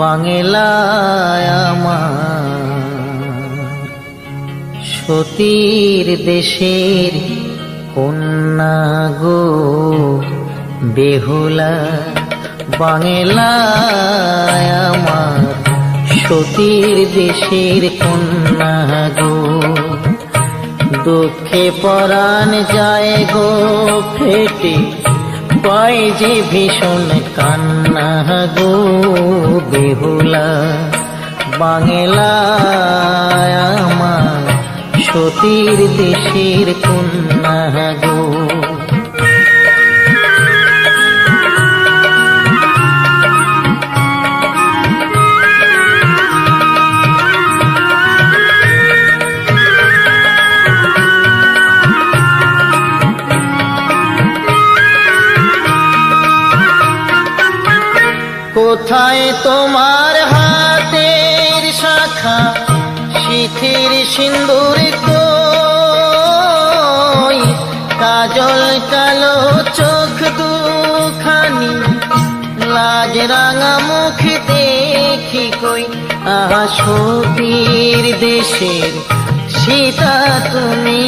বাংলায় আমার সতীর দেশের কন্যা গো বেহুলা। বাংলায় আমার সতীর দেশের কন্যা গো, দুঃখে পরাণ যায় গো ফেটে, পায় যে ভীষণ কান্না গো বেহুলা। বাংলায় আমার সতীর দেশের কন্যা গো। কোথায় তোমার হাতের শাখা, সিথির সিন্দুর কই, কাজল কালো চোখ দুখানি, লাজ রাঙা মুখ দেখি কই। আহা সতীর দেশের সীতা তুমি,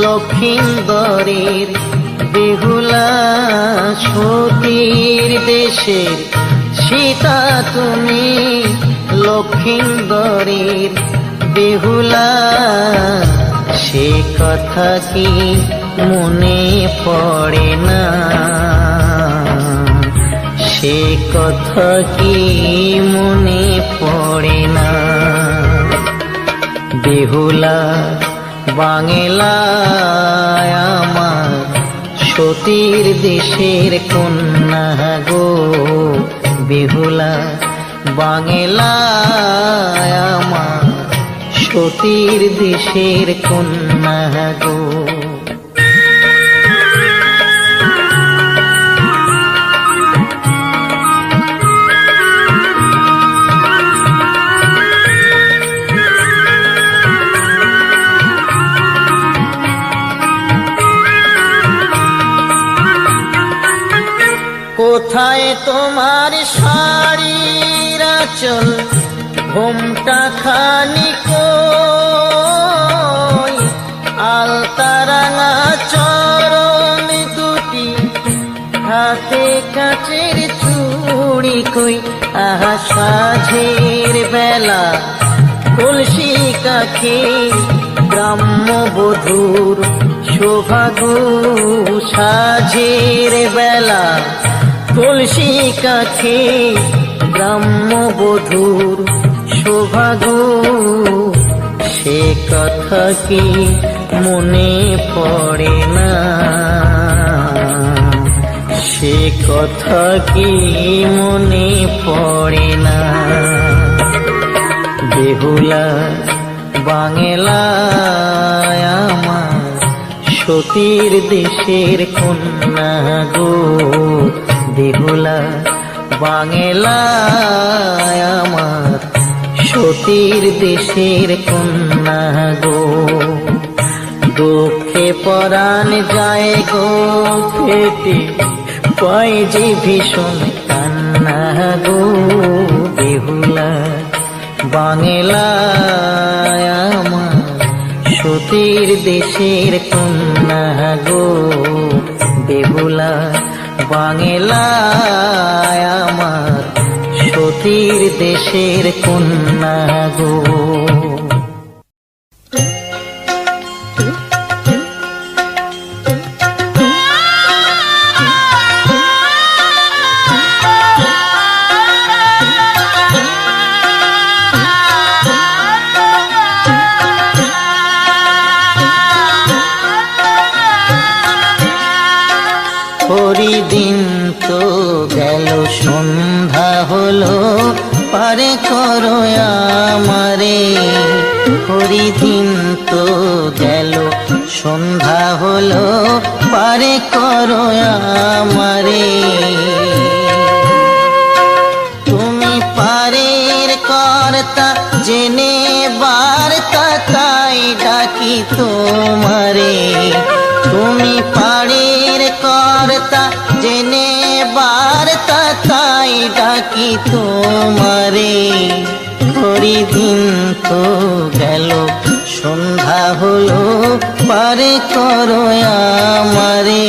লক্ষিন্দরের বেহুলা। সতীর দেশের সীতা তুমি, লক্ষিন্দরের বেহুলা। সে কথা কি মনে পড়ে না, সে কথা কি মনে পড়ে না বেহুলা। বাংলায় আমার সতীর দেশের কন্যা গো বেহুলা। বাংলায় আমার সতীর দেশের কন্যা গো। কোথায় তোমার শাড়ির আঁচল, ঘোমটা খানি কই, আলতা রাঙা চরণ দুটি, হাতে কাচের চুড়ি কই। আহা সাঁঝের বেলা কলসি কাখে, গ্রাম্য বধূর শোভা গো। সাঁঝের বেলা কলসি কাছে, গ্রাম্য বধূর শোভা গো। সে কথা কি মনে পড়ে না, সে কথা কি মনে পড়ে না বেহুলা। বাংলায় আমার সতীর দেশের কন্যা গো বেহুলা। বাংলায় আমার সতীর দেশের কন্যা গো, দুঃখে পরাণ যায় গো ফেটে, পায় যে ভীষণ কান্না গো বেহুলা। বাংলায় আমার সতীর দেশের কন্যা গো বেহুলা। বাংলায় আমার সতীর দেশের কন্যা গো। হরিদিন তো গেল, সন্ধ্যা হলো, পারে করো আমারে। হরিদিন তো গেল, সন্ধ্যা হলো, পারে করো আমারে। তুমি পারের কর্তা জেনে বার্তা, তাই ডাকি তোমারে। তুমি পারের কর্তা জেনে বার্তা, তাই ডাকি তোমারে, ঘড়ি দিন তো গেল সন্ধ্যা হলো, পারে করো আমারে।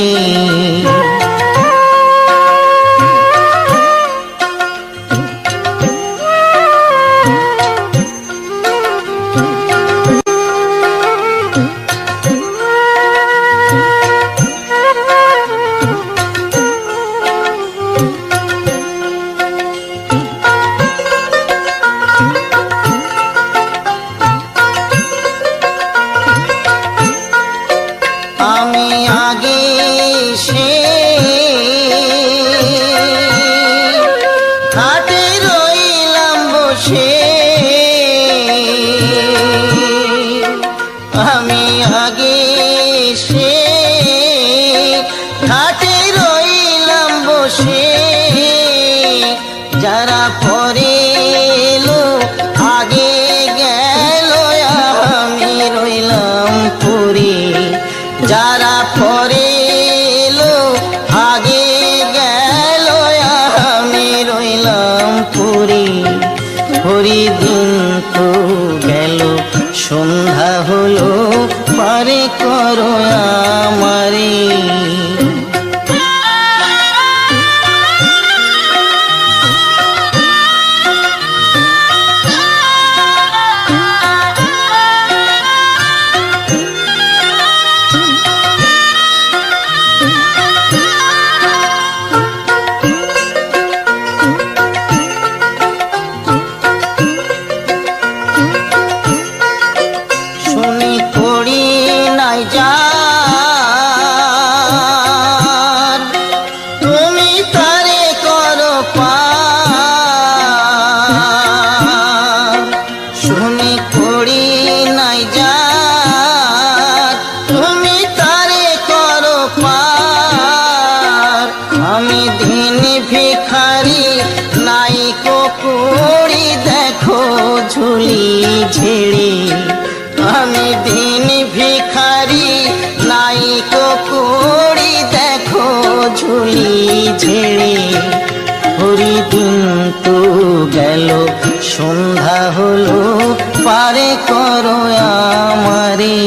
আমি আগে সে ঘাটে রইলাম বসে, আমি আগে সে ঘাটে রইলাম বসে, যারা পরে এলো আগে গেল আমি রইলাম পরে, যারা পরে এলো আগে গেল আমি রইলাম পরে। হরি দিন তো গেল সন্ধ্যা হলো, পারে করো আমারে। শুনি করি নাই যার, তুমি তারে করো পার। শুনি করি নাই যার, তুমি তারে করো পার। আমি দিন ভিখারি নাই কুড়ি দেখো ঝুলি ঝেড়ে, আমি দিন ভিখারি নাই কুড়ি দেখো ঝুলি ঝেড়ে। হরি দিন তো গেল সন্ধ্যা হলো, পারে করো আমারে।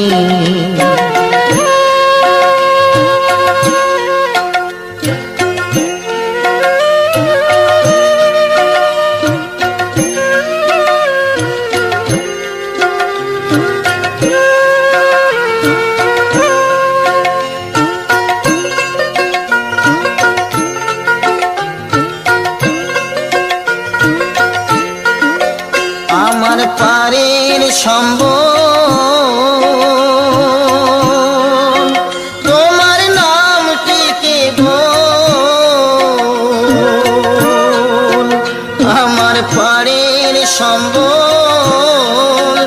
আমার পারের সম্বল, তোমার নামটিকে বল। আমার পারের সম্বল,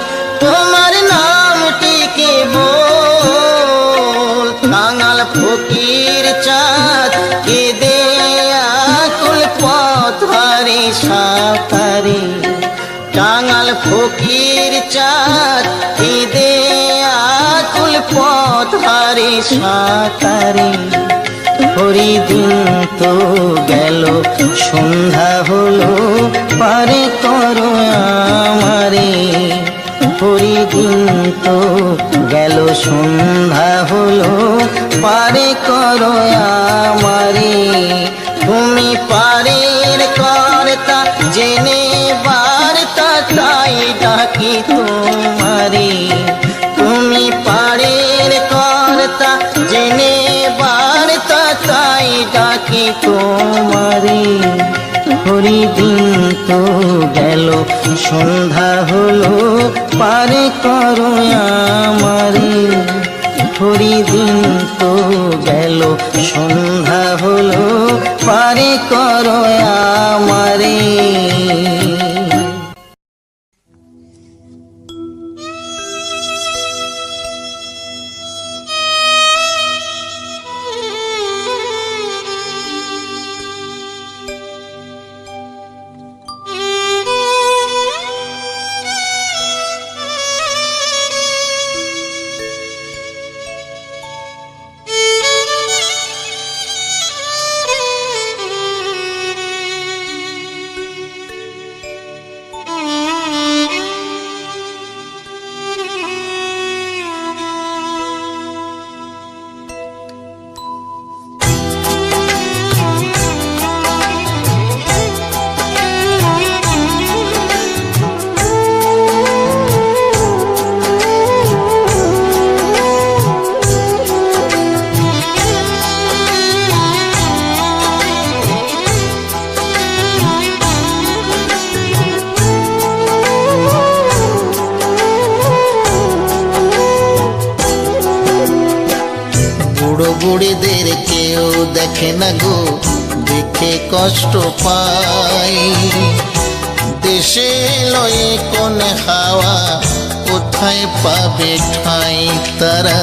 তোমার নামটিকে বল। কাঙাল ফকির চাঁদ কেঁদে আকুল পথরে সাঁতারে, কাঙাল ফকির চাঁদ কেঁদে আকুল পথরে সাঁতারে। হরি দিন তো গেল সন্ধ্যা হলো, পারে করো আমারে। হরি দিন তো গেল সন্ধ্যা হলো, পারে করো আমারে। তুমি পারের কর্তা জেনে বার্তা তাই ডাকি তোমারে, তুমি পারের কর্তা জেনে বার্তা তাই ডাকি তোমারে। হরি দিন তো গেল সন্ধ্যা হলো, পারে করো আমারে। হরি দিন তো গেল সন্ধ্যা হলো, পারে করো আমারে। বুড়িদের কেউ দেখে না গো, দেখে কষ্ট পাই। দেশে লয়ে কোন হাওয়া, কোথায় পাবে ঠাঁই তারা,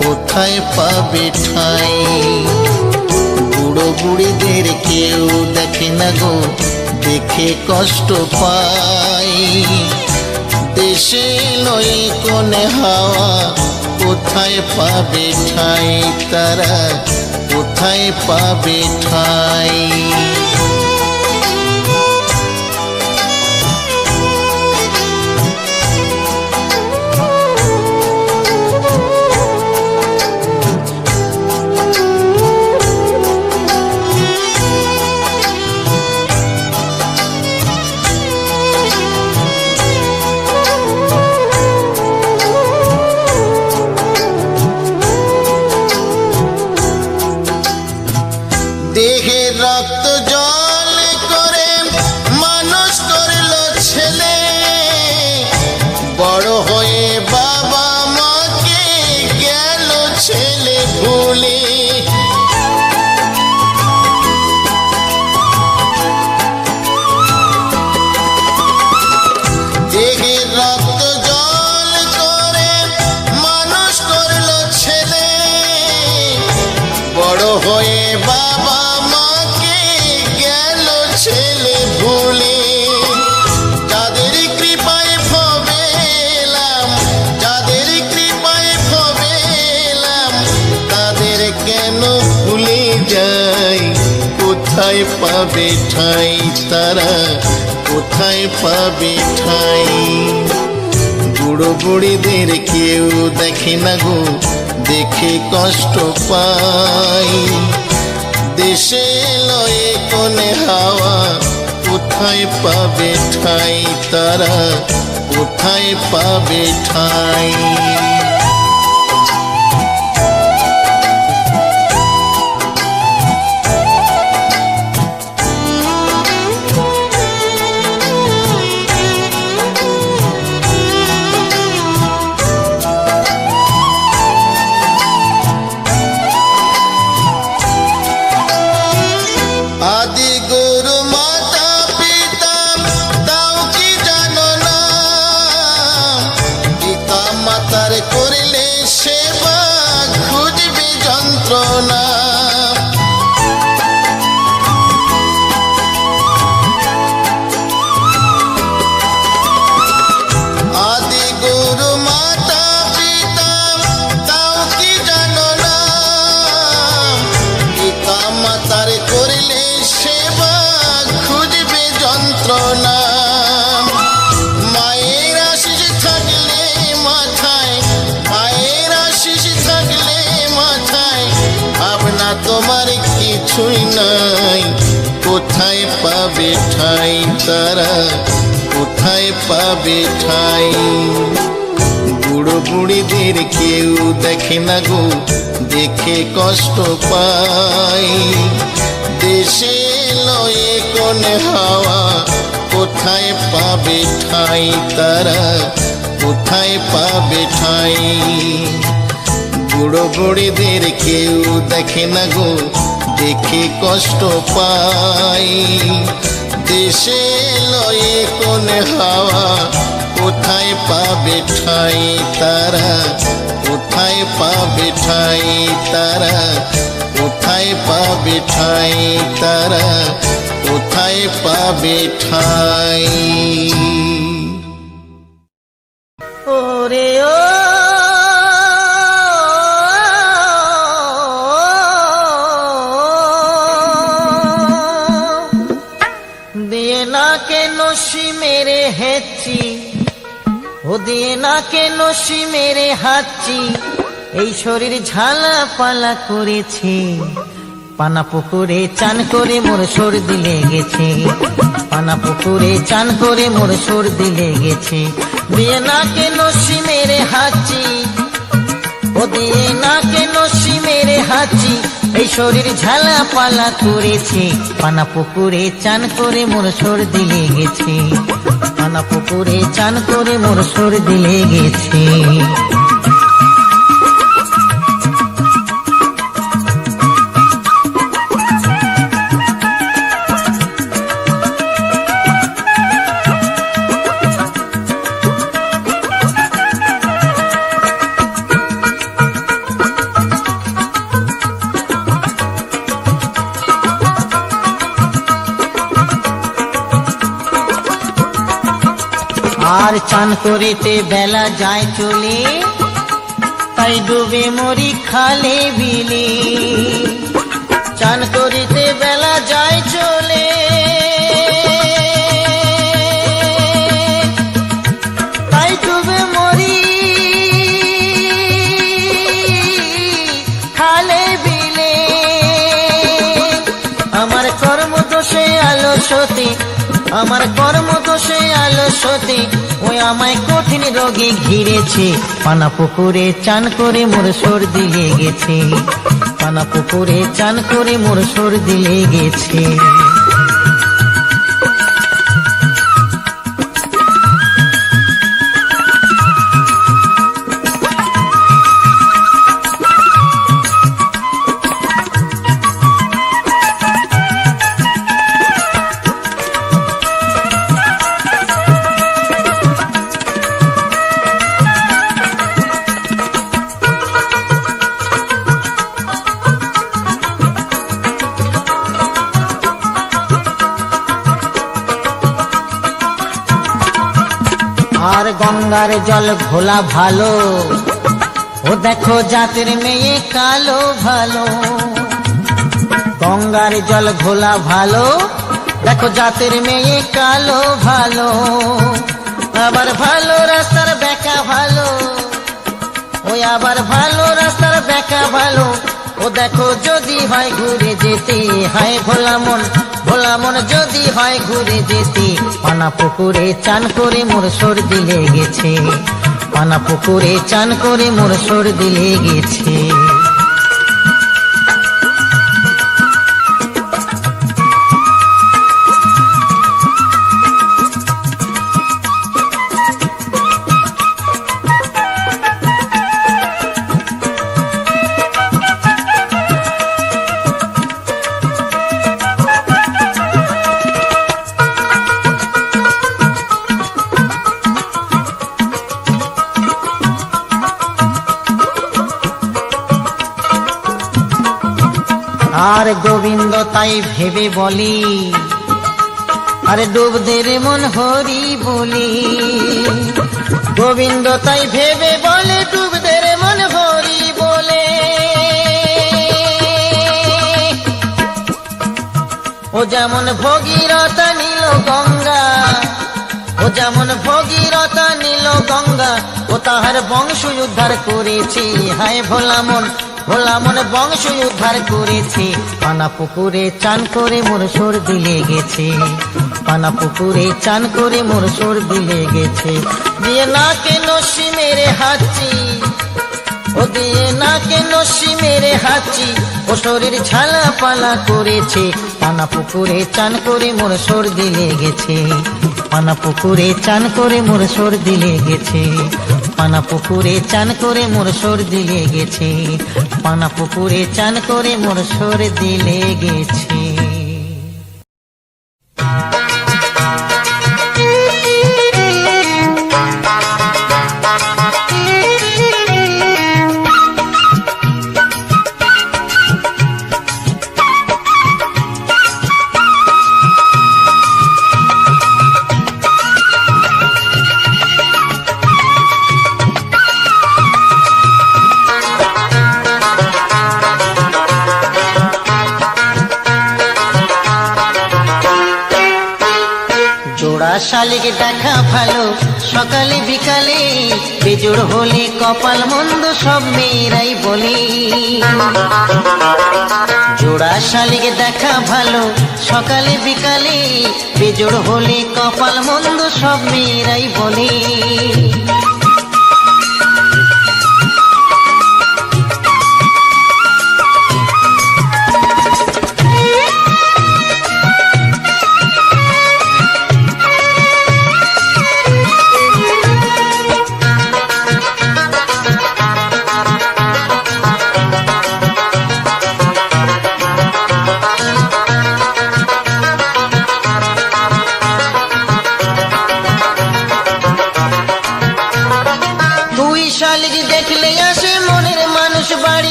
কোথায় পাবে ঠাঁই। বুড়ো বুড়িদের কেউ দেখে না গো, দেখে কষ্ট পাই। দেশে লয়ে কোন হাওয়া, কোথায় পাবে ঠাঁই তারা, কোথায় পাবে ঠাঁই। দেহে রক্ত জল করে মানুষ করলো ছেলে, বড় হয়ে বাবা মাকে গেল ছেলে ভুলে। দেহে রক্ত জল করে মানুষ করলো ছেলে, বড় হয়ে বাবা ছেলে ভুলে। যাদের কৃপায় ভবেলাম, যাদের কৃপায় ভবেলাম, তাদের কেন ভুলে যাই, কোথায় পাবে ঠাঁই তারা, কোথায় পাবে ঠাঁই। বুড়ো বুড়িদের কেউ দেখে না গো, দেখে কষ্ট পাই। দেশে লয়ে কোন হাওয়া, কোথায় পাবে ঠাঁই তারা, কোথায় পাবে ঠাঁই। আদি গুরু মাতা পিতা তাও কি জানো না, পিতা মাতার করলে সেবা খুঁজবে যন্ত্রণা। আদি গুরু মাতা পিতা তাও কি জানো না, পিতা মাতার করলে সেবা খুঁজবে যন্ত্রণা। মায়ের আশিস থাকলে মাথায়, মায়ের আশিস থাকলে মাথায়, ভাবনা তোমার কিছুই নাই, কোথায় পাবে ঠাঁই তারা, কোথায় পাবে ঠাঁই। বুড়ো বুড়িদের কেউ দেখে না গো, দেখে কষ্ট পাই। দেশে লয়ে কোন হাওয়া, কোথায় পাবে ঠাঁই তারা, কোথায় পাবে ঠাঁই। বুড়ো বুড়িদের কেউ দেখে না গো, দেখে কষ্ট পাই। দেশে লয়ে কোন হাওয়া, কোথায় পাবে ঠাঁই তারা, কোথায় পাবে ঠাঁই তারা, কোথায় পাবে ঠাঁই তারা, কোথায় পাবে ঠাঁই। ওরে ও দিয়ে না কেন মেরে হেঁচি, ও দিয়ে না কেন মেরে হাঁচি, এই শরীর ঝালা পালা করেছে, পানা পুকুরে চান করে মোর সর্দি লেগেছে, পানা পুকুরে চান করে মোর সর্দি লেগেছে। দিয়ে না কেন মেরে হাঁচি, ও দিয়ে না কেন মেরে হাঁচি, এই শরীর ঝালা পালা করেছে, পানা পুকুরে চান করে মোর সর্দি লেগেছে, পানা পুকুরে চান করে মোর সর্দি লেগেছে। আর চান করিতে বেলা যায় চলে, তাই ডুবে মরি খালে বিলে। চান করিতে বেলা যায় চলে, তাই ডুবে মরি খালে বিলে। আমার কর্মদোষে আলস্যতে, আমার কর্মদোষে আলস্যতে ওই আমায় কঠিন রোগে ঘিরেছে। পানা পুকুরে চান করে মোর সর্দি লেগেছে, পানা পুকুরে চান করে মোর সর্দি লেগেছে। আর গঙ্গার জল ঘোলা ভালো, ও দেখো জাতের মেয়ে কালো ভালো। গঙ্গার জল ঘোলা ভালো, দেখো জাতের মেয়ে কালো ভালো। আবার ভালো রাস্তার বেকা ভালো, ওই আবার ভালো রাস্তার বেকা ভালো। ও দেখো যদি হয় ঘুরে যেতে, হায় ভোলা মন, ভোলা মন যদি হয় ঘুরে যেতে। পানা পুকুরে চান করে মোর সর্দি লেগেছে, পানা পুকুরে চান করে মোর সর্দি লেগেছে। আর গোবিন্দ তাই ভেবে বলি, আরে ডুব দে রে মন হরি বলি। গোবিন্দ তাই ভেবে বলে, ডুব দে রে মন হরি বলে। ও যেমন ভগীরথা নীল গঙ্গা, ও যেমন ভগীরথা নীল গঙ্গা, ও তাহার বংশ উদ্ধার করেছে। হায় ভোলা মন, ভোলা মন বংশ উদ্ধার করেছে। পানা পুকুরে চান করে মোর সর্দি লেগেছে, পানা পুকুরে চান করে মোর সর্দি লেগেছে। দিয়ে না কেন সি মেরে হাঁচি, ও দিয়ে না কেন সি মেরে হাঁচি। ও শরীর ঝালা পালা করেছে, পানা পুকুরে চান করে মোর সর্দি লেগেছে, পানা পুকুরে চান করে মোর সর্দি লেগেছে। পানা পুকুরে চান করে মোর সর্দি লেগেছে, পানা পুকুরে চান করে মোর সর্দি লেগেছে। শালিক দেখা ভালো সকালে বিকালে, বেজোড় হলে কপাল মন্দ সব মেয়েরাই বলে। জোড়া শালিক দেখা ভালো সকালে বিকালে, বেজোড় হলে কপাল মন্দ সব মেয়েরাই বলে।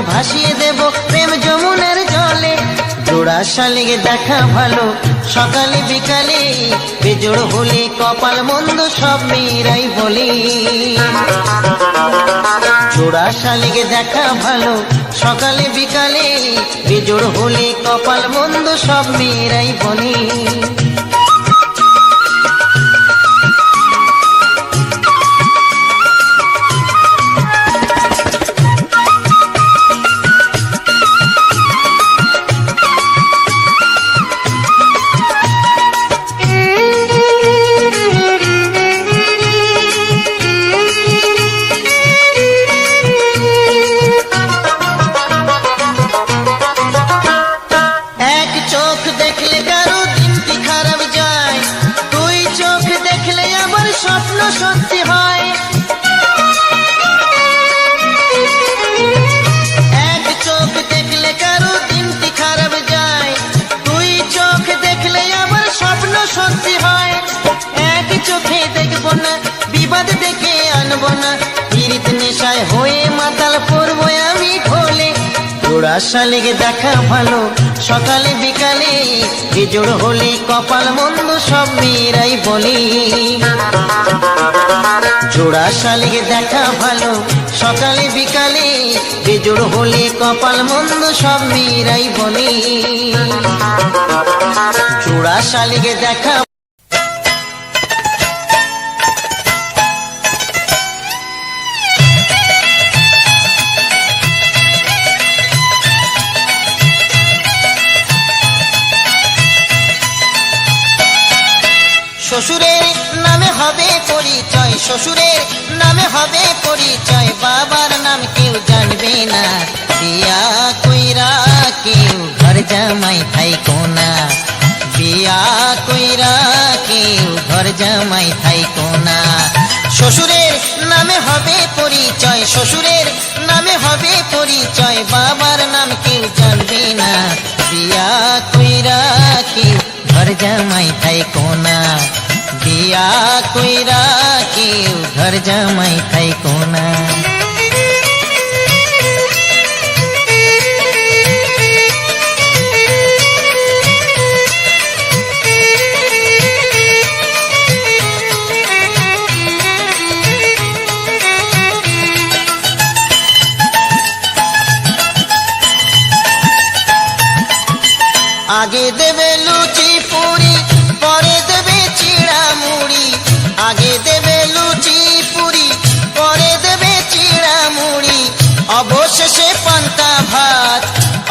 ভাসিয়ে দেব প্রেম যমুনার জলে। জোড়া শালিক দেখা ভালো সকালে বিকালে, বেজোড় হলে কপাল মন্দ সব মেয়েরাই বলে। জোড়া শালিক দেখা ভালো সকালে বিকালে, বেজোড় হলে কপাল মন্দ সব মেয়েরাই বলে। স্বপ্ন সত্যি হয়, এক চোখ দেখলে কারো দিনটি খারাপ যায়, দুই চোখ দেখলে আবার স্বপ্ন সত্যি হয়। এক চোখে দেখবো না বিবাদ দেখে আনবো না, পীড়িত নেশায় হয়ে মাতাল পড়বো আমি ঢোলে। জোড়া শালিক দেখা ভালো সকালে বিকালে, বেজোড় হলে কপাল মন্দ সব মেয়েরাই বলে। জোড়া শালিক দেখা ভালো সকালে বিকালে, বেজোড় হলে কপাল মন্দ সব মেয়েরাই বলে। জোড়া শালিক দেখা শ্বশুরের নামে হবে পরিচয়, শ্বশুরের নামে হবে পরিচয়, বাবার নাম কেউ জানবে না। বিয়া কইরা কেউ ঘর জামাই থাইকো না, বিয়া কইরা কেউ ঘর জামাই থাইকো না। শ্বশুরের নামে হবে পরিচয়, শ্বশুরের নামে হবে পরিচয়, বাবার নাম কেউ জানবে না। বিয়া কইরা কেউ ঘর জামাই থাইকো না, বিয়া কইরা কেউ ঘর জামাই থাইকো না। আগে দেবে লুচি পুরি পরে দেবে চিড়া মুড়ি, আগে দেবে লুচি পুরি পরে দেবে চিড়া মুড়ি, অবশেষে পান্তা ভাত,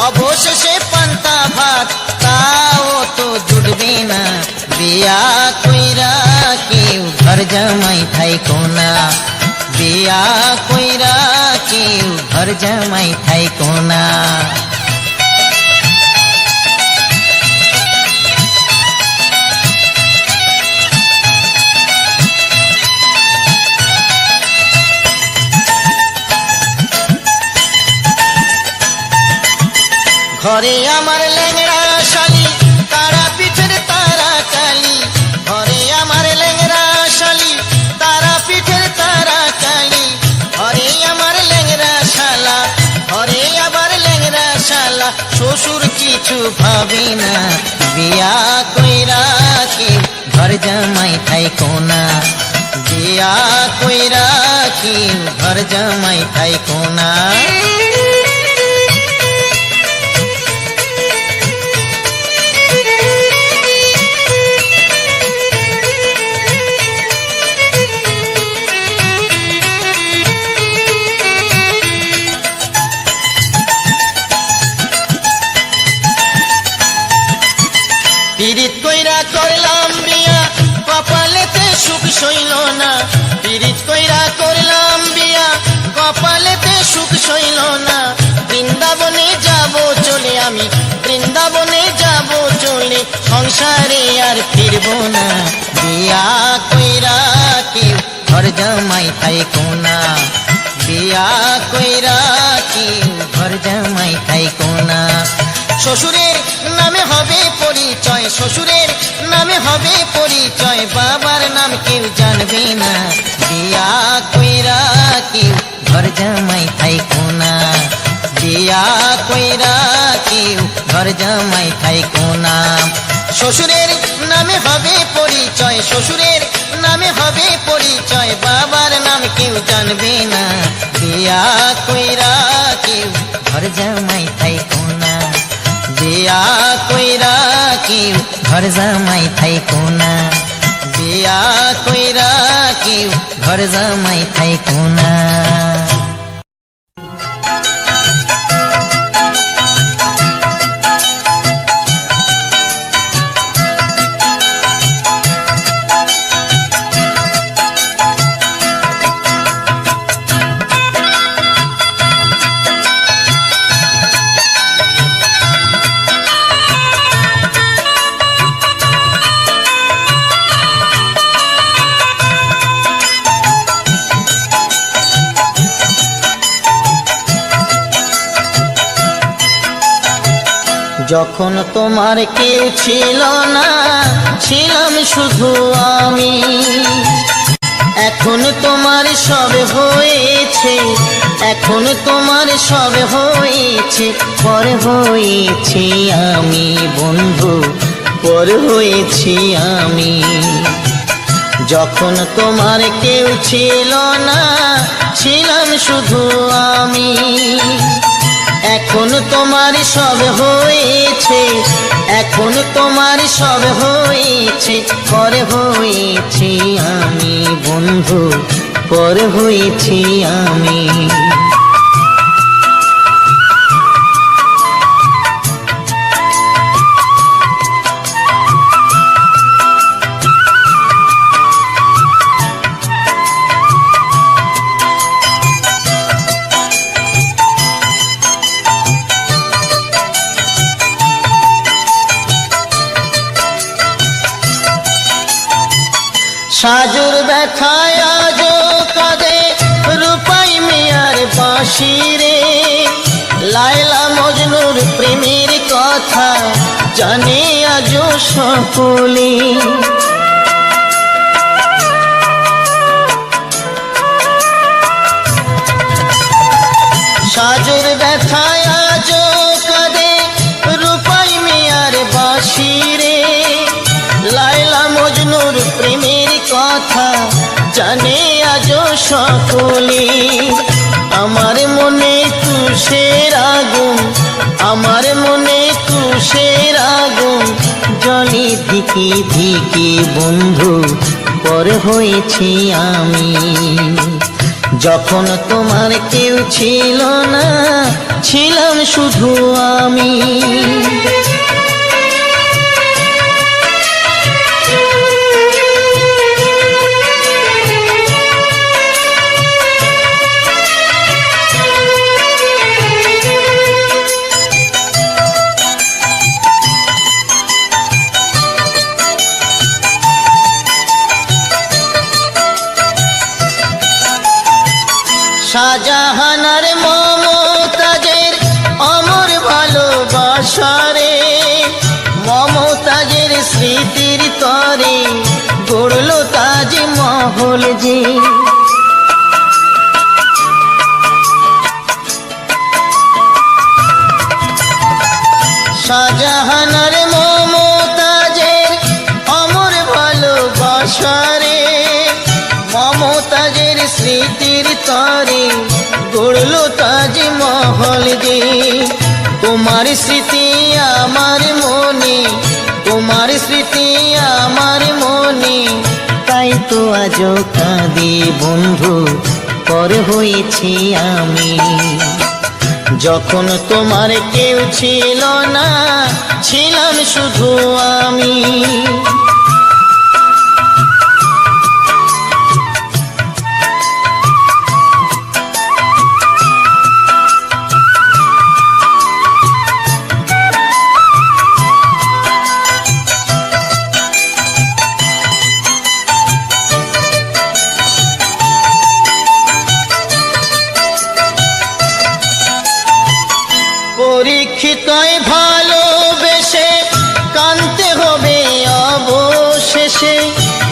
অবশেষে পান্তা ভাত, তাও তো জুটবে না। বিয়া কইরা কেউ ঘর জামাই থাইকো না, বিয়া কইরা কেউ ঘর জামাই থাইকো না। ঘরে আমার ল্যাংড়া শালি তারা পিঠের তারা কালি, ঘরে আমার ল্যাংড়া শালি তারা পিঠের তারা কালি, ঘরে আমার ল্যাংড়া শালা, ঘরে আবার ল্যাংড়া শালা, শ্বশুর কিছু ভাবে না। বিয়া কইরা কেউ ঘর জামাই থাইকো না, বিয়া কইরা কেউ ঘর জামাই থাইকো না। পীড়িত কইরা করলাম বিয়া কপালেতে সুখ সইল না, পীড়িত কইরা করলাম বিয়া কপালেতে সুখ সইল না। বৃন্দাবনে যাব চলে আমি, বৃন্দাবনে যাব চলে, সংসারে আর ফিরবো না। বিয়া কইরা কেউ ঘর জামাই থাইকো না, বিয়া কইরা কেউ ঘর জামাই থাইকো না। শ্বশুরের নামে হবে পরিচয়, শ্বশুরের নামে হবে পরিচয়, বাবার নাম কেউ জানবে না। বিয়া কইরা কেউ ঘর জামাই থাইকো না, বিয়া বিয়া কইরা কেউ ঘর জামাই থাইকো না। শ্বশুরের নামে হবে পরিচয়, শ্বশুরের নামে হবে পরিচয়, বাবার নাম কেউ জানবে না। বিয়া কইরা কেউ ঘর জামাই থাইকো না, বিয়া কইরা কেউ ঘর জামাই থাইকো না, বিয়া কইরা কেউ ঘর জামাই থাইকো না। যখন তোমার কেউ ছিল না, ছিলাম শুধু আমি, এখন তোমার সব হয়েছে, এখন তোমার সব হয়েছে, পর হয়েছি আমি বন্ধু, পর হয়েছি আমি। যখন তোমার কেউ ছিল না, ছিলাম শুধু আমি, এখন তোমার সব হয়েছে, এখন তোমার সব হয়েছে, পর হয়েছি আমি বন্ধু, পর হয়েছি আমি। সাজুর ব্যথায় আজো কাঁদে রূপাই মিয়ার বাঁশি রে, লায়লা মজনুর প্রেমের কথা জানে আজো সকলে। সাজুর ব্যথায় আজো কাঁদে রূপাই মিয়ার বাঁশি রে, লায়লা মজনুর প্রেমের কথা জানে আজো সকলে। আমার মনে তুষের আগুন, আমার মনে তুষের আগুন জলে ধিকে ধিকে বন্ধু, পর হয়েছি আমি। যখন তোমার কেউ ছিল না, ছিলাম শুধু আমি। শাহজাহানার মমতাজের অমর ভালোবাসারে, মমতাজের স্মৃতির তরে গড়ল তাজমহল যে। শাহজাহানার মমতাজের অমর ভালোবাসারে, মমতাজের স্মৃতির তরে গড়ল তাজমহল যে। তোমার স্মৃতি আমার মনে, তোমার স্মৃতি আমার মনে, তাই তো আজও কাঁদি বন্ধু, পর হয়েছি আমি। যখন তোমার কেউ ছিল না, ছিলাম শুধু আমি। পরীক্ষিতয় ভালোবেসে কানতে হবে অবশেষে,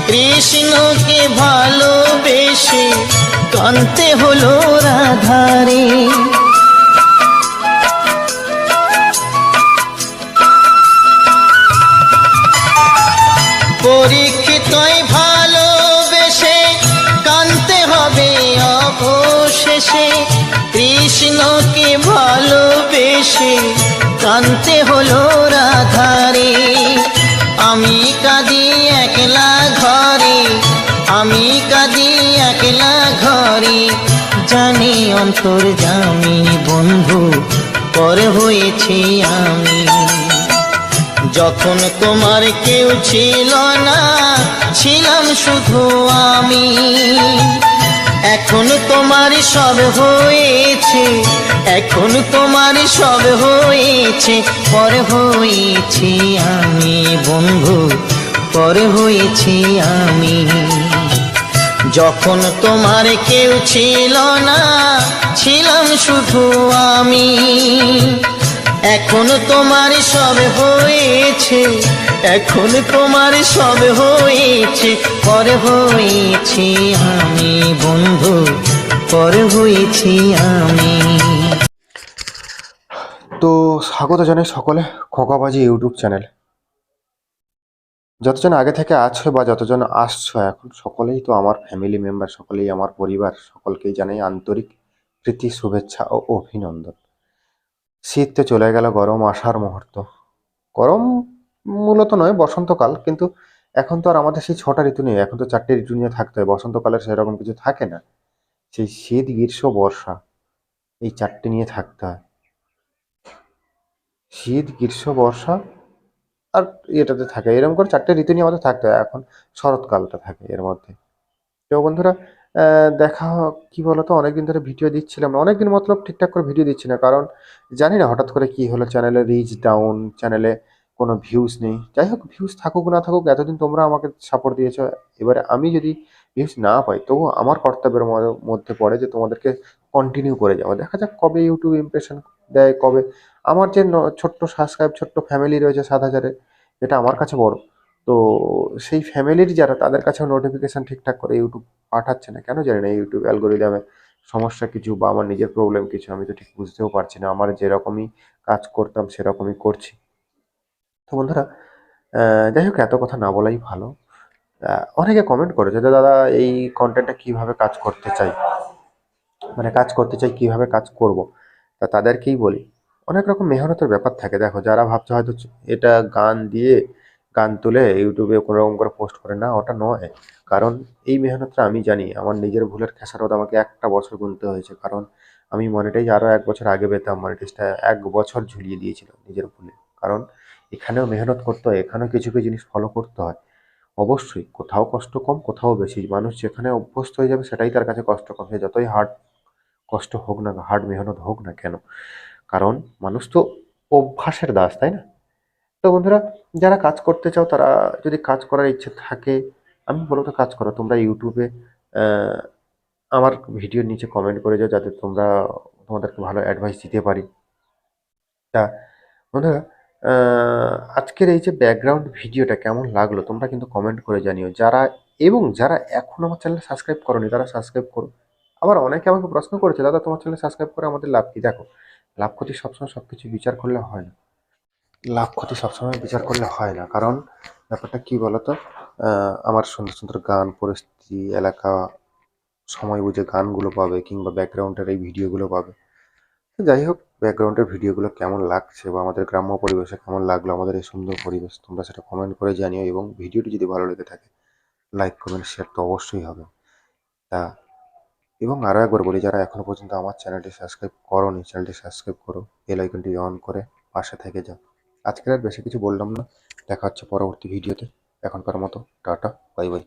কৃষ্ণকে ভালোবেসে কানতে হলো রাধারে। পরীক্ষিতই ভালোবেসে কানতে হবে অবশেষে, কৃষ্ণকে ভালোবেসে কানতে হলো রাধারে। আমি কাঁদি একলা ঘরে, আমি কাঁদি একলা ঘরে, জানি অন্তর্যামী বন্ধু পর হয়েছি আমি। যখন তোমার কেউ ছিল না, ছিলাম শুধু আমি। এখন তোমার সব হয়েছে, এখন তোমার সব হয়েছে, পর হয়েছি আমি বন্ধু, পর হয়েছি আমি। যখন তোমার কেউ ছিল না, ছিলাম শুধু আমি। এখন তোমার সব হয়েছে, এখন তোমার সব হয়েছে, পর হয়েছি আমি বন্ধু, পর হয়েছি আমি। তো স্বাগত জানাই সকলে খোকাবাজি ইউটিউব চ্যানেল। যতজন আগে থেকে আছো বা যতজন আসছো এখন, সকলেই তো আমার ফ্যামিলি মেম্বার, সকলেই আমার পরিবার, সকলকেই জানাই আন্তরিক প্রীতি, শুভেচ্ছা ও অভিনন্দন। শীত তো চলে গেল, গরম আসার মুহূর্ত। গরম মূলত নয়, বসন্তকাল, কিন্তু এখন তো আর আমাদের সেই 6টা ঋতু নেই, এখন তো 4টে ঋতু নিয়ে থাকতে হয়। বসন্তকালের সেরকম কিছু থাকে না, সেই শীত, গ্রীষ্ম, বর্ষা, এই 4টে নিয়ে থাকতে হয়। শীত, গ্রীষ্ম, বর্ষা আর এটাতে থাকে, এরকম করে 4টে ঋতু নিয়ে আমাদের থাকতে হয়। এখন শরৎকালটা থাকে এর মধ্যে। তো বন্ধুরা, দেখা কি বলতো, অনেকদিন ধরে ভিডিও দিচ্ছিলাম না, অনেকদিন মতলব ঠিকঠাক করে ভিডিও দিচ্ছি না, কারণ জানি না হঠাৎ করে কি হলো, চ্যানেলে রিচ ডাউন, চ্যানেলে কোনো ভিউজ নেই। যাই হোক, ভিউজ থাকুক না থাকুক, এতদিন তোমরা আমাকে সাপোর্ট দিয়েছো। এবারে আমি যদি ভিউজ না পাই, তবু আমার কর্তব্যের মধ্যে পড়ে যে তোমাদেরকে কন্টিনিউ করে যাওয়া। দেখা যাক কবে ইউটিউব ইমপ্রেশন দেয়, কবে আমার যে ছোট্ট সাবস্ক্রাইব, ছোট্ট ফ্যামিলি রয়েছে 7,000-এর, যেটা আমার কাছে বড়। তো সেই ফ্যামিলির যারা, তাদের কাছেও নোটিফিকেশান ঠিকঠাক করে ইউটিউব পাঠাচ্ছে না, কেন জানি না। ইউটিউব অ্যালগোরিদমে সমস্যা কিছু বা আমার নিজের প্রবলেম কিছু, আমি তো ঠিক বুঝতেও পারছি না। আমার যেরকমই কাজ করতাম সেরকমই করছি। তো বন্ধুরা, যাই হোক, এত কথা না বলাই ভালো। অনেকে কমেন্ট করেছে যে দাদা এই কন্টেন্টটা কিভাবে কাজ করতে চাই, মানে কাজ করতে চাই কিভাবে কাজ করব। তা তাদেরকেই বলি, অনেক রকম মেহনতের ব্যাপার থাকে। দেখো, যারা ভাবছে হয়তো এটা গান দিয়ে, গান তুলে ইউটিউবে কোনো রকম করে পোস্ট করে, না, ওটা নয়। কারণ এই মেহনতটা আমি জানি, আমার নিজের ভুলের খেসারত আমাকে 1টা বছর গুনতে হয়েছে। কারণ আমি মনিটাইজ আরও 1 বছর আগে পেতাম, মনিটাইজটা 1 বছর ঝুলিয়ে দিয়েছিল নিজের ভুলে। কারণ এখানেও মেহনত করতে হয়, এখানেও কিছু কিছু জিনিস ফলো করতে হয়। অবশ্যই কোথাও কষ্ট কম, কোথাও বেশি। মানুষ যেখানে অভ্যস্ত হয়ে যাবে সেটাই তার কাছে কষ্ট কম, সে যতই হার্ড কষ্ট হোক না, হার্ড মেহনত হোক না কেন। কারণ মানুষ তো অভ্যাসের দাস, তাই না? তো বন্ধুরা, যারা কাজ করতে চাও, তারা যদি কাজ করার ইচ্ছে থাকে, আমি বলবো তো কাজ করো। তোমরা ইউটিউবে আমার ভিডিওর নিচে কমেন্ট করে যাও, যাতে তোমাদেরকে ভালো অ্যাডভাইস দিতে পারি। তা বন্ধুরা, আজকের এই যে ব্যাকগ্রাউন্ড ভিডিওটা কেমন লাগলো তোমরা কিন্তু কমেন্ট করে জানিও। যারা এখন আমার চ্যানেল সাবস্ক্রাইব করোনি, তারা সাবস্ক্রাইব করো। আবার অনেকে আমাকে প্রশ্ন করেছে, দাদা তোমার চ্যানেল সাবস্ক্রাইব করে আমাদের লাভ কি? দেখো, লাভ ক্ষতি সবসময় সব কিছু বিচার করলে হয় না। লাভ ক্ষতি সবসময় বিচার করলে হয় না, কারণ ব্যাপারটা কি বলতো, আমার সুন্দর সুন্দর গান, পরিস্থিতি, এলাকা, সময় বুঝে গানগুলো পাবে, কিংবা ব্যাকগ্রাউন্ডের এই ভিডিওগুলো পাবে। তো যাই হোক, ব্যাকগ্রাউন্ডের ভিডিওগুলো কেমন লাগছে বা আমাদের গ্রাম্য পরিবেশে কেমন লাগলো, আমাদের এই সুন্দর পরিবেশ, তোমরা সেটা কমেন্ট করে জানিও। এবং ভিডিওটি যদি ভালো লেগে থাকে, লাইক, কমেন্ট, শেয়ার তো অবশ্যই হবে। তা এবং আরও একবার বলি, যারা এখনো পর্যন্ত আমার চ্যানেলটি সাবস্ক্রাইব করোনি, চ্যানেলটি সাবস্ক্রাইব করো, বেল আইকনটি অন করে পাশে থেকে যাও। আজকের আর বেশি কিছু বললাম না, দেখা হচ্ছে পরবর্তী ভিডিওতে। এখনকার মতো টাটা, বাই বাই।